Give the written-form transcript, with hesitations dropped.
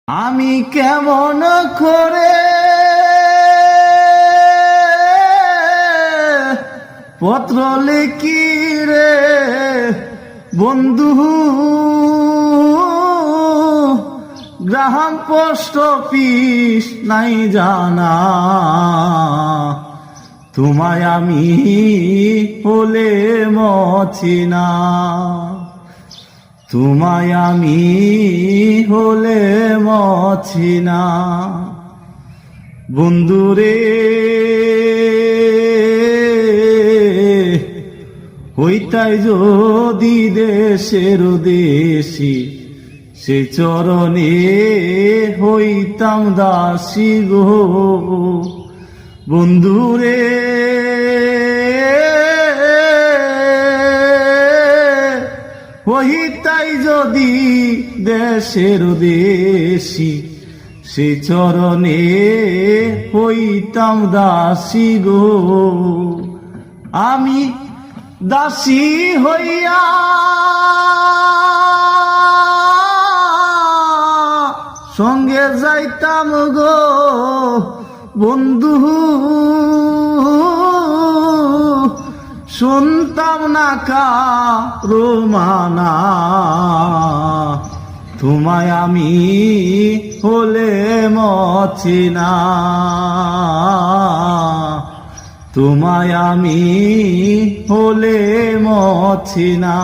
আমি কেমন করে পত্র লিখি রে বন্ধু, গ্রাম পোস্ট অফিস নাই জানা, তোমায় আমি হলে মছিনা, তোমায় আমি হলে মছিনা। বন্ধুরে হইতাই যদি দেশের দেশি, সে চরণে হইতাম দাসী গো। বন্ধুরে হইতাই যদি দেশের দেশি, সে চরণে হইতাম দাসী গো। আমি দাসী হইয়া সঙ্গে যাইতাম গো বন্ধু, শুনতাম না কারো মানা, তোমায় আমি হলে মছিনা, তোমায় আমি হলে মছিনা।